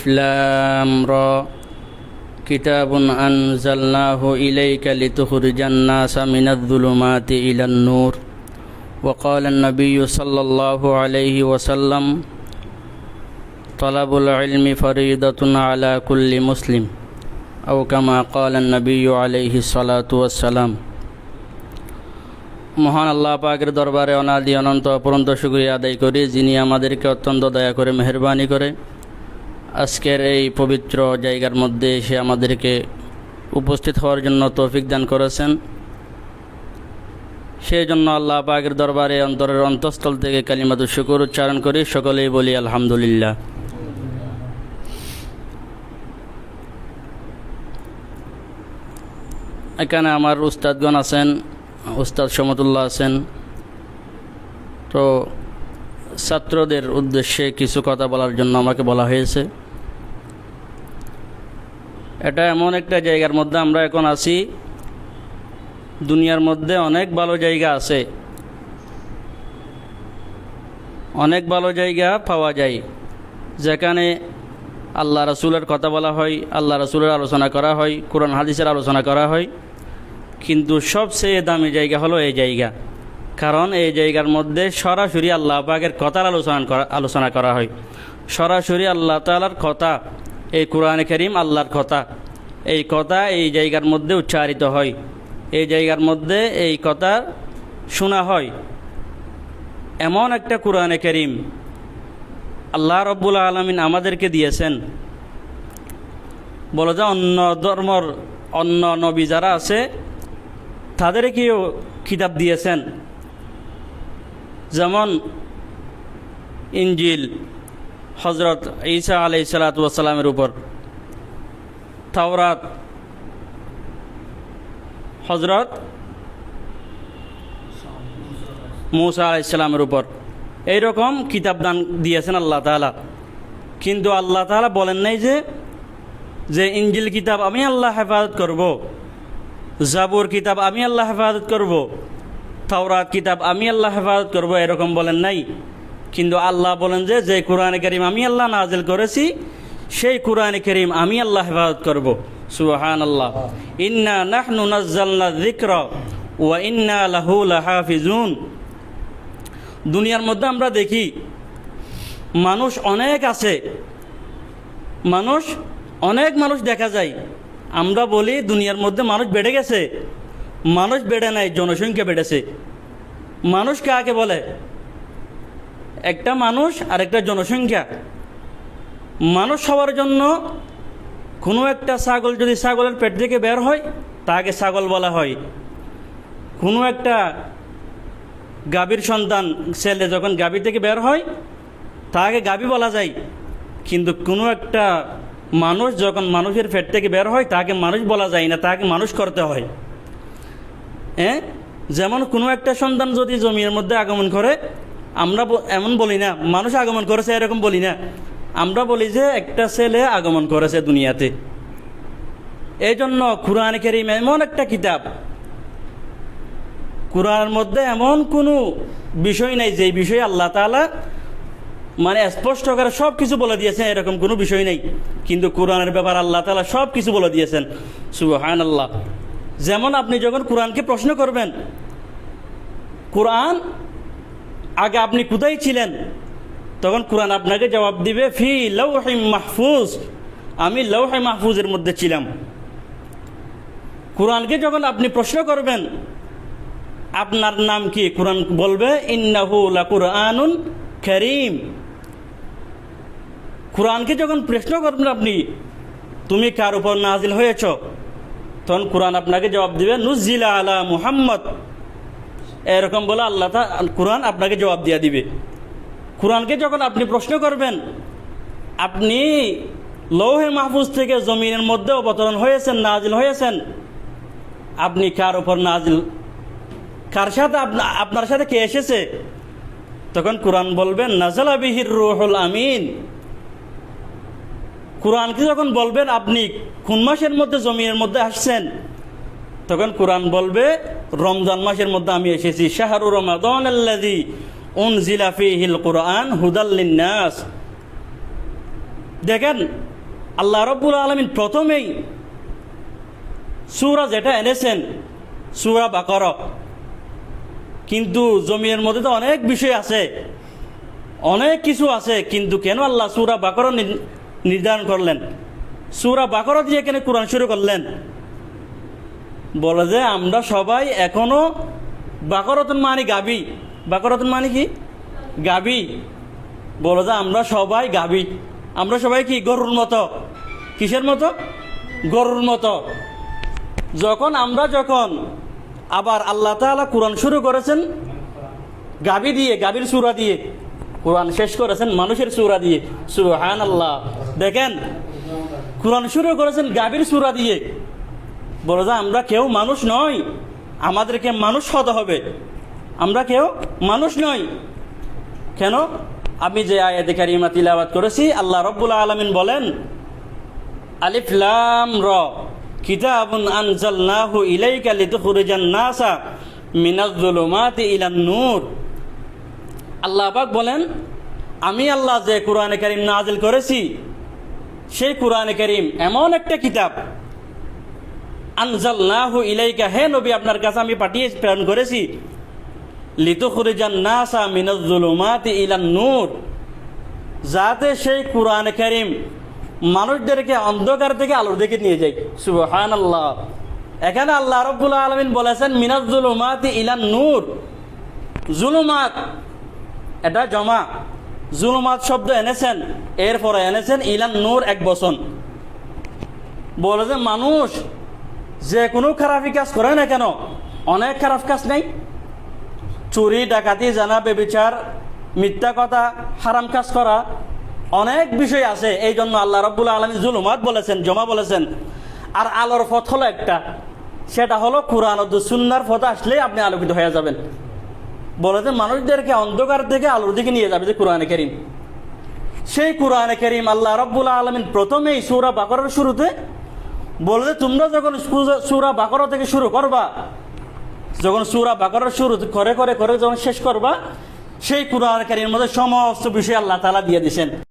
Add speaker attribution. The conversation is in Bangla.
Speaker 1: لام را كتاب أنزلناه إليك لتخرج الناس من الظلمات إلى النور وقال النبي صلى الله عليه وسلم طلب العلم فريضة على كل مسلم أو كما قال النبي عليه الصلاة والسلام। মহান আল্লাহ পাকের দরবারে অনাদি অনন্ত অপরন্ত শুকরিয়া আদায় করি, যিনি আমাদেরকে অত্যন্ত দয়া করে মেহেরবানি করে আজকের এই পবিত্র জায়গার মধ্যে এসে আমাদেরকে উপস্থিত হওয়ার জন্য তৌফিক দান করেছেন। সেই জন্য আল্লাহ পাকের দরবারে অন্তরের অন্তঃস্থল থেকে কালিমাতুশ শুকর উচ্চারণ করি, সকলেই বলি আলহামদুলিল্লাহ। এখানে আমার উস্তাদগণ আছেন, উস্তাদ শমতুল্লাহ আছেন। তো ছাত্রদের উদ্দেশ্যে কিছু কথা বলার জন্য আমাকে বলা হয়েছে। এটা এমন একটা জায়গার মধ্যে আমরা এখন আছি, দুনিয়ার মধ্যে অনেক ভালো জায়গা আছে, অনেক ভালো জায়গা পাওয়া যায় যেখানে আল্লাহ রাসূলের কথা বলা হয়, আল্লাহ রাসূলের আলোচনা করা হয়, কোরআন হাদিসের আলোচনা করা হয়। কিন্তু সবচেয়ে দামি জায়গা হলো এই জায়গা, কারণ এই জায়গার মধ্যে সরাসরি আল্লাহ পাকের কথার আলোচনা করা হয়। সরাসরি আল্লাহ তাআলার কথা, এই কোরআনে কারীম আল্লাহর কথা, এই কথা এই জায়গার মধ্যে উচ্চারিত হয়, এই জায়গার মধ্যে এই কথা শোনা হয়। এমন একটা কোরআনে কারীম আল্লাহ রব্বুল আলামিন আমাদেরকে দিয়েছেন। বলা যায় অন্য ধর্মর অন্য নবী যারা আছে তাদেরকেও কিতাব দিয়েছেন, যেমন ইনজিল হযরত ঈসা আলাইহিস সালাতু ওয়াস সালামের উপর, তাওরাত হযরত মূসা আলাইহিস সালামের উপর। এইরকম কিতাব দান দিয়েছেন আল্লাহ তাআলা। কিন্তু আল্লাহ তাআলা বলেন নাই যে ইনজিল কিতাব আমি আল্লাহ হেফাজত করব, জাবুর কিতাব আমি আল্লাহ হেফাজত করব, তাওরাত কিতাব আমি আল্লাহ হেফাজত করব, এরকম বলেন নাই। কিন্তু আল্লাহ বলেন যে কোরআনে কারীম আমি আল্লাহ নাজিল করেছি, সেই কোরআনে কারীম আমি আল্লাহ হেফাজত করব। সুবহানাল্লাহ। ইন্না নাহনু নাযালনা যিকরা ওয়া ইন্না লাহু লাহাফিজুন। দুনিয়ার মধ্যে আমরা দেখি মানুষ অনেক আছে, অনেক মানুষ দেখা যায়। আমরা বলি দুনিয়ার মধ্যে মানুষ বেড়ে গেছে, মানুষ বেড়ে নাই, জনসংখ্যা বেড়েছে। মানুষ কাকে বলে? একটা মানুষ আর একটা জনসংখ্যা। মানুষ হওয়ার জন্য কোনো একটা ছাগল যদি ছাগলের পেট থেকে বের হয় তাকে ছাগল বলা হয়। কোনো একটা গাভীর সন্তান ছেলে যখন গাভী থেকে বের হয় তাকে গাভী বলা যায়। কিন্তু কোনো একটা মানুষ যখন মানুষের পেট থেকে বের হয় তাকে মানুষ বলা যায় না, তাকে মানুষ করতে হয়। যেমন কোনো একটা সন্তান যদি জমির মধ্যে আগমন করে, আমরা এমন বলি না মানুষ আগমন করেছে, এরকম বলি না। আমরা বলি যে একটা ছেলে আগমন করেছে দুনিয়াতে। এই জন্য কোরআনে কারীম এমন একটা কিতাব, কোরআনের মধ্যে এমন কোনো বিষয় নাই যে বিষয়ে আল্লাহ তাআলা মানে স্পষ্ট করে সব কিছু বলে দিয়েছেন, এরকম কোনো বিষয় নেই। কিন্তু কোরআনের ব্যাপার আল্লাহ তাআলা সব কিছু বলে দিয়েছেন। সুবহানাল্লাহ। যেমন আপনি যখন কোরআনকে প্রশ্ন করবেন, কোরআন আগে আপনি কোথায় ছিলেন, তখন কোরআন আপনাকে জবাব দিবে ফি লাওহিম মাহফুজ, আমি লৌহে মাহফুজের মধ্যে ছিলাম। কোরআনকে যখন আপনি প্রশ্ন করবেন আপনার নাম কি, কোরআন বলবে ইন্নাহু লাকুরআনুন কারীম। কোরআনকে যখন প্রশ্ন করবেন আপনি তুমি কার উপর নাজিল হয়েছ, তখন কোরআন আপনাকে জবাব দিবে নুজিলা আলা মুহাম্মদ, এরকম বলে আল্লাহ কোরআন আপনাকে জবাব দিয়ে দিবে। কোরআনকে যখন আপনি প্রশ্ন করবেন আপনি লৌহে মাহফুজ থেকে জমিনের মধ্যে অবতরণ হয়েছেন, নাজিল হয়েছেন, আপনি কার উপর নাজিল, কার সাথে আপনার সাথে কে এসেছে, তখন কোরআন বলবেন নাজালা বিহির রূহুল আমিন। কোরআনকে যখন বলবেন আপনি কোন মাসের মধ্যে জমিনের মধ্যে আসছেন, তখন কোরআন বলবে রমজান মাসের মধ্যে আমি এসেছি। শাহরু রমাদানাল্লাযী উনজিলা ফীহিল কুরআন হুদাল লিন্নাস। দেখেন আল্লাহ রাব্বুল আলামিন প্রথমেই সূরা যেটা এনেছেন সূরা বাকারা, কিন্তু জমিনের মধ্যে তো অনেক বিষয় আছে, অনেক কিছু আছে, কিন্তু কেন আল্লাহ সূরা বাকারা নির্ধারণ করলেন? সূরা বাকারা দিয়ে কেন কোরআন শুরু করলেন? বলে যে আমরা সবাই এখনো বাকারাতুন মানে গাবি। বাকারাতুন মানে কি? গাবি। বলে যে আমরা সবাই গাবি, আমরা সবাই কি গরুর মতো। কিসের মতো? গরুর মতো। যখন আবার আল্লাহ তাআলা কোরআন শুরু করেছেন গাবি দিয়ে, গাবির সূরা দিয়ে, কোরআন শেষ করেছেন মানুষের সূরা দিয়ে। সুবহানাল্লাহ। দেখেন, কোরআন শুরু করেছেন গাবির সূরা দিয়ে। বলে যে আমরা কেউ মানুষ নই, আমাদেরকে মানুষ হতে হবে, আমরা কেউ মানুষ নই। কেন? আমি যে আয়াতে কারিমা তিলাওয়াত করেছি, আল্লাহ রাব্বুল আলামিন বলেন, আলিফ লাম র কিতাবুন আনজালনাহু ইলাইকা লিতুখরিজান নাসা মিনাজ যুলুমাতি ইলান নূর। আল্লাহ পাক বলেন, আমি আল্লাহ যে কোরআনে কারীম নাজিল করেছি, সেই কোরআনে কারীম এমন একটা কিতাব, আনজালনাহু ইলাইকা, হে নবী আপনার কাছে আমি প্রেরণ করেছি, লিতুখরিজান নাসা মিনাজ যুলুমাতি ইলান নূর, যাতে সেই কোরআনে কারীম মানুষদেরকে অন্ধকার থেকে আলোর দিকে নিয়ে যায়। সুবহানাল্লাহ। এখানে আল্লাহ রাব্বুল আলামিন বলেছেন মিনাজ যুলুমাতি ইলান নূর। জুলুমাত এটা জমা, জুলুমাত শব্দ এনেছেন, এরপরে এনেছেন ইলান নূর এক বচন। বলে যে মানুষ যে কোনো খারাপি কাজ করে না কেন, অনেক খারাপ কাজ নেই, চুরি ডাকাতি জানা বেবিচার মিথ্যা কথা হারাম কাজ করা, অনেক বিষয় আছে। এই জন্য আল্লাহ রাব্বুল আলামিন জুলুমাত বলেছেন, জমা বলেছেন। আর আলোর পথ হলো একটা, সেটা হলো কোরআন ও সুন্নাহর পথ আসলেই আপনি আলোকিত হয়ে যাবেন। বলে যে মানুষদেরকে অন্ধকার থেকে আলোর দিকে নিয়ে যাবে যে কোরআনে কারীম। সেই কোরআনে কারীম আল্লাহ রাব্বুল আলামিন প্রথমেই সূরা বাকারার শুরুতে বলে যে তোমরা যখন সূরা বাকারা থেকে শুরু করবা, যখন সূরা বাকারার শুরু করে যখন শেষ করবা, সেই কোরআন কারীমের মধ্যে সমস্ত বিষয় আল্লাহ তাআলা দিয়ে দিয়েছেন।